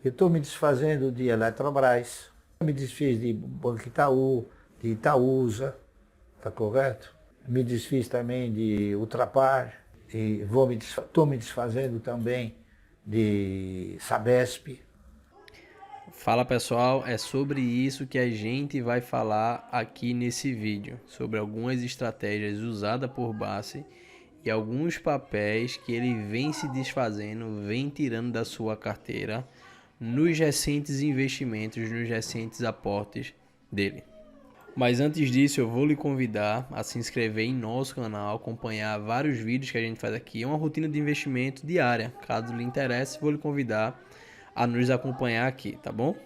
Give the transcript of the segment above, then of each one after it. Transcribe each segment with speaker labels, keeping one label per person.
Speaker 1: Eu estou me desfazendo de Eletrobras, me desfiz de Banco Itaú, de Itaúsa, tá correto? Me desfiz também de Ultrapar, e estou me desfazendo também de Sabesp.
Speaker 2: Fala pessoal, é sobre isso que a gente vai falar aqui nesse vídeo, sobre algumas estratégias usadas por Bassi e alguns papéis que ele vem se desfazendo, vem tirando da sua carteira nos recentes investimentos, nos recentes aportes dele. Mas antes disso, eu vou lhe convidar a se inscrever em nosso canal, acompanhar vários vídeos que a gente faz aqui. É uma rotina de investimento diária. Caso lhe interesse, vou lhe convidar a nos acompanhar aqui, tá bom?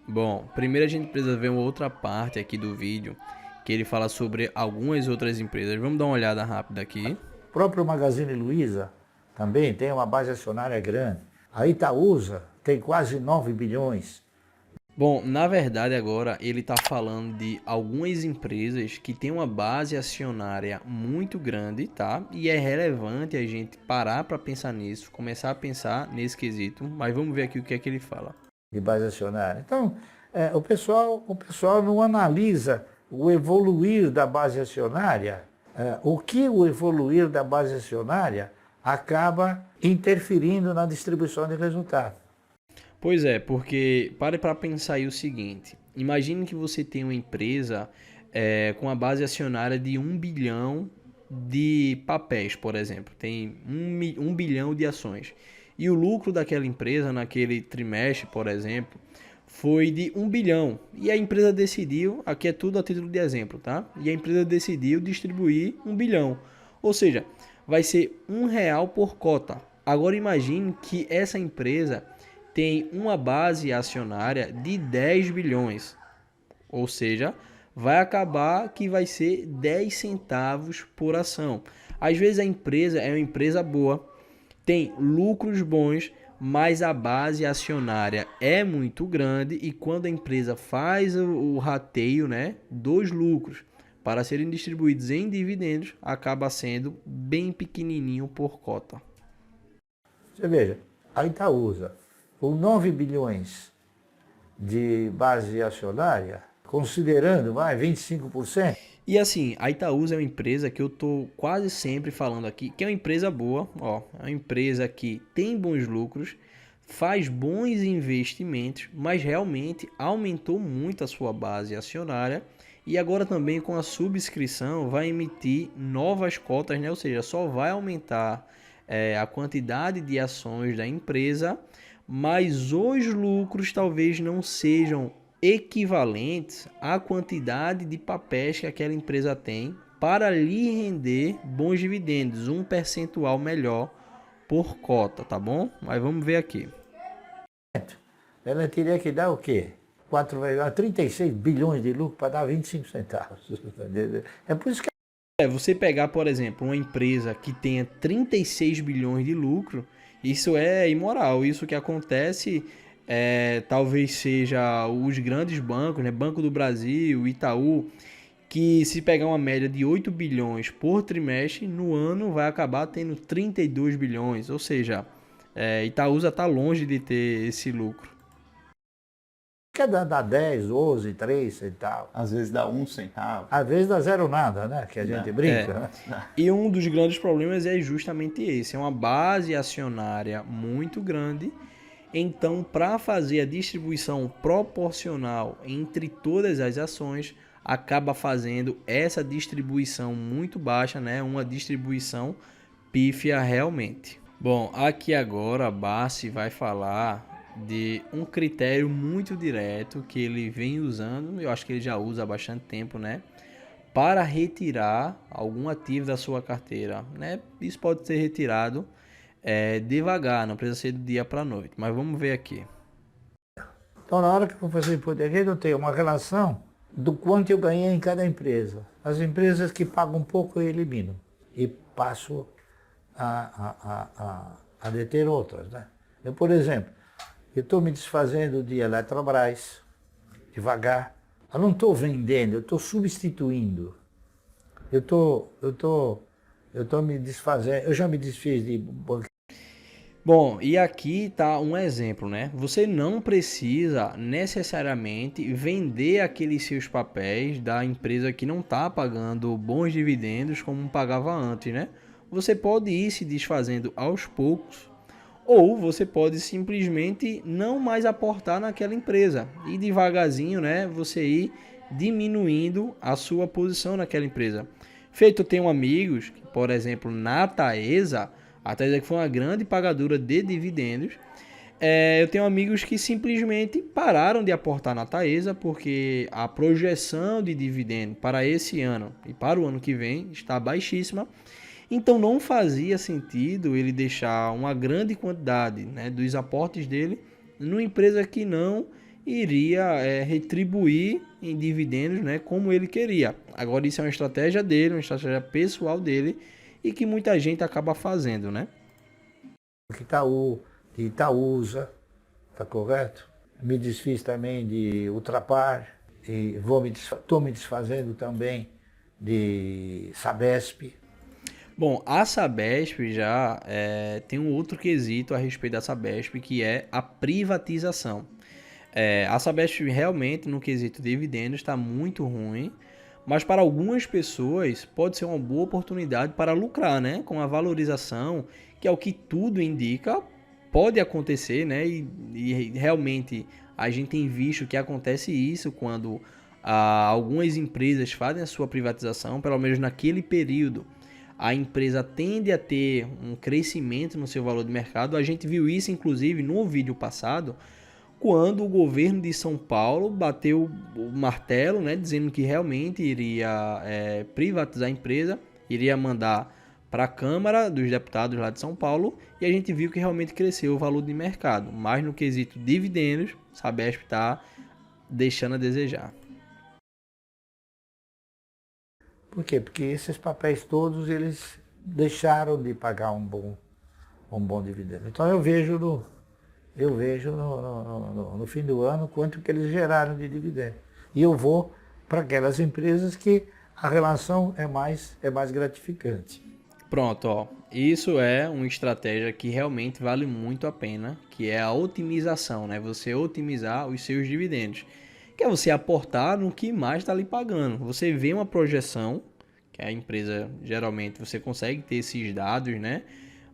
Speaker 2: Bom, primeiro a gente precisa ver uma outra parte aqui do vídeo, que ele fala sobre algumas outras empresas. Vamos dar uma olhada rápida aqui.
Speaker 1: O próprio Magazine Luiza também tem uma base acionária grande. A Itaúsa tem quase 9 bilhões.
Speaker 2: Bom, na verdade agora ele está falando de algumas empresas que têm uma base acionária muito grande, tá? E é relevante a gente parar para pensar nisso, começar a pensar nesse quesito, mas vamos ver aqui o que é que ele fala.
Speaker 1: De base acionária. Então, o pessoal não analisa o evoluir da base acionária, o que o evoluir da base acionária acaba interferindo na distribuição de resultado.
Speaker 2: Pois é, porque pare para pensar aí o seguinte, imagine que você tem uma empresa com a base acionária de 1 bilhão de papéis, por exemplo, tem 1 bilhão de ações. E o lucro daquela empresa naquele trimestre, por exemplo, foi de 1 bilhão. E a empresa decidiu, aqui é tudo a título de exemplo, tá? E a empresa decidiu distribuir 1 bilhão. Ou seja, vai ser R$ 1 por cota. Agora imagine que essa empresa tem uma base acionária de 10 bilhões. Ou seja, vai acabar que vai ser 10 centavos por ação. Às vezes a empresa é uma empresa boa, tem lucros bons, mas a base acionária é muito grande e quando a empresa faz o rateio, né, dos lucros para serem distribuídos em dividendos, acaba sendo bem pequenininho por cota.
Speaker 1: Você veja, a Itaúsa, com 9 bilhões de base acionária, considerando 25%,
Speaker 2: E assim, a Itaúsa é uma empresa que eu tô quase sempre falando aqui, que é uma empresa boa, ó, é uma empresa que tem bons lucros, faz bons investimentos, mas realmente aumentou muito a sua base acionária e agora também com a subscrição vai emitir novas cotas, né? Ou seja, só vai aumentar a quantidade de ações da empresa, mas os lucros talvez não sejam equivalentes à quantidade de papéis que aquela empresa tem para lhe render bons dividendos, um percentual melhor por cota, tá bom? Mas vamos ver aqui.
Speaker 1: ela teria que dar o quê? 36 bilhões de lucro para dar 25 centavos. É por isso que
Speaker 2: Você pegar, por exemplo, uma empresa que tenha 36 bilhões de lucro, isso é imoral. Isso que acontece talvez seja os grandes bancos, né? Banco do Brasil, Itaú, que se pegar uma média de 8 bilhões por trimestre, no ano vai acabar tendo 32 bilhões. Ou seja, Itaúsa está longe de ter esse lucro.
Speaker 1: quer dar 10, 12, 3 centavos.
Speaker 3: Às vezes dá 1 centavo.
Speaker 1: Às vezes dá zero nada, né? Que a gente brinca. Né?
Speaker 2: E um dos grandes problemas é justamente esse, é uma base acionária muito grande. Então, para fazer a distribuição proporcional entre todas as ações, acaba fazendo essa distribuição muito baixa, né? Uma distribuição pífia realmente. Bom, aqui agora a Bassi vai falar de um critério muito direto que ele vem usando, eu acho que ele já usa há bastante tempo, né? Para retirar algum ativo da sua carteira, né? Isso pode ser retirado devagar, não precisa ser do dia para a noite, mas vamos ver aqui.
Speaker 1: Então, na hora que eu vou fazer imposto de renda, eu tenho uma relação do quanto eu ganhei em cada empresa. As empresas que pagam pouco eu elimino e passo a deter outras. Né? Eu, por exemplo, eu estou me desfazendo de Eletrobras, devagar. Eu não estou vendendo, eu estou substituindo. Eu tô me desfazendo, eu já me desfiz de banco.
Speaker 2: Bom, e aqui tá um exemplo, né? Você não precisa necessariamente vender aqueles seus papéis da empresa que não está pagando bons dividendos como pagava antes, né? Você pode ir se desfazendo aos poucos, ou você pode simplesmente não mais aportar naquela empresa e devagarzinho, né, você ir diminuindo a sua posição naquela empresa. Feito, eu tenho amigos, por exemplo, na Taesa, a Taesa que foi uma grande pagadora de dividendos, eu tenho amigos que simplesmente pararam de aportar na Taesa porque a projeção de dividendo para esse ano e para o ano que vem está baixíssima. Então não fazia sentido ele deixar uma grande quantidade, né, dos aportes dele numa empresa que não iria retribuir em dividendos, né, como ele queria. Agora isso é uma estratégia dele, uma estratégia pessoal dele e que muita gente acaba fazendo, né?
Speaker 1: Itaú, de Itaúsa, tá correto? Me desfiz também de Ultrapar e estou me desfazendo também de Sabesp.
Speaker 2: Bom, a Sabesp já tem um outro quesito a respeito da Sabesp, que é a privatização. A Sabesp realmente, no quesito dividendos, está muito ruim, mas para algumas pessoas pode ser uma boa oportunidade para lucrar, né? Com a valorização, que é o que tudo indica, pode acontecer, né? E realmente a gente tem visto que acontece isso quando algumas empresas fazem a sua privatização, pelo menos naquele período a empresa tende a ter um crescimento no seu valor de mercado. A gente viu isso, inclusive, no vídeo passado, quando o governo de São Paulo bateu o martelo, né, dizendo que realmente iria privatizar a empresa, iria mandar para a Câmara dos Deputados lá de São Paulo, e a gente viu que realmente cresceu o valor de mercado. Mas no quesito dividendos, Sabesp está deixando a desejar.
Speaker 1: Por quê? Porque esses papéis todos eles deixaram de pagar um bom dividendo. Então eu vejo no fim do ano quanto que eles geraram de dividendo. E eu vou para aquelas empresas que a relação é mais gratificante.
Speaker 2: Pronto, ó. Isso é uma estratégia que realmente vale muito a pena, que é a otimização, né? Você otimizar os seus dividendos, que é você aportar no que mais está lhe pagando. Você vê uma projeção, que a empresa geralmente você consegue ter esses dados, né?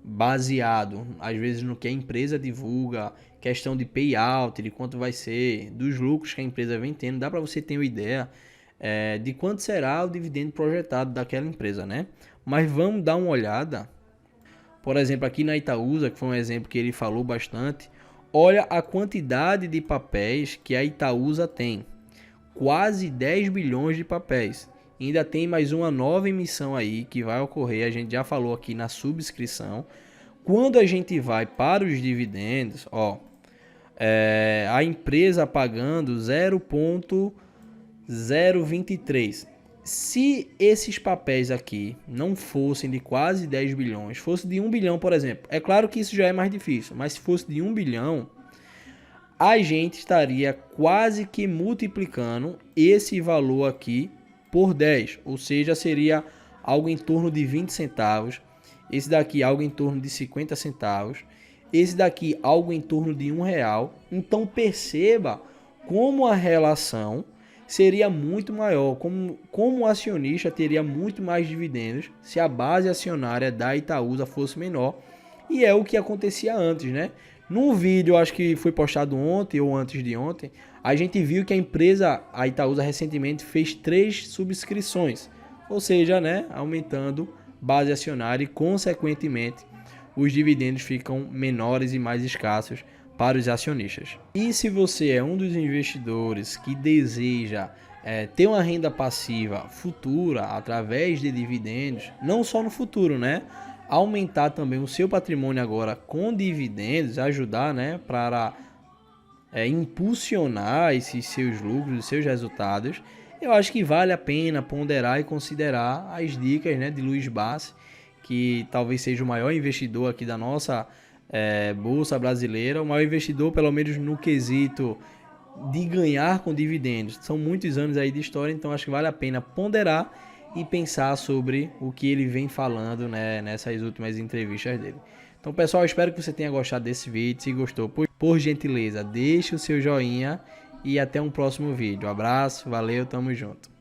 Speaker 2: Baseado às vezes no que a empresa divulga, questão de payout, de quanto vai ser, dos lucros que a empresa vem tendo, dá para você ter uma ideia de quanto será o dividendo projetado daquela empresa, né? Mas vamos dar uma olhada, por exemplo, aqui na Itaúsa, que foi um exemplo que ele falou bastante. Olha a quantidade de papéis que a Itaúsa tem, quase 10 bilhões de papéis. Ainda tem mais uma nova emissão aí que vai ocorrer, a gente já falou aqui na subscrição. Quando a gente vai para os dividendos, ó, a empresa pagando 0,023. Se esses papéis aqui não fossem de quase 10 bilhões, fosse de 1 bilhão, por exemplo, é claro que isso já é mais difícil, mas se fosse de 1 bilhão, a gente estaria quase que multiplicando esse valor aqui por 10, ou seja, seria algo em torno de 20 centavos, esse daqui algo em torno de 50 centavos, esse daqui algo em torno de R$ 1. Então perceba como a relação seria muito maior, como o acionista teria muito mais dividendos se a base acionária da Itaúsa fosse menor, e é o que acontecia antes, né? Num vídeo, acho que foi postado ontem ou antes de ontem, a gente viu que a empresa, a Itaúsa, recentemente fez 3 subscrições, ou seja, né, aumentando base acionária e, consequentemente, os dividendos ficam menores e mais escassos para os acionistas. E se você é um dos investidores que deseja ter uma renda passiva futura através de dividendos, não só no futuro, né? Aumentar também o seu patrimônio agora com dividendos, ajudar, né, para impulsionar esses seus lucros, os seus resultados, eu acho que vale a pena ponderar e considerar as dicas, né, de Luiz Bassi, que talvez seja o maior investidor aqui da nossa bolsa brasileira, o maior investidor pelo menos no quesito de ganhar com dividendos. São muitos anos aí de história, então acho que vale a pena ponderar e pensar sobre o que ele vem falando, né, nessas últimas entrevistas dele. Então, pessoal, espero que você tenha gostado desse vídeo. Se gostou, por gentileza, deixe o seu joinha e até um próximo vídeo. Um abraço, valeu, tamo junto.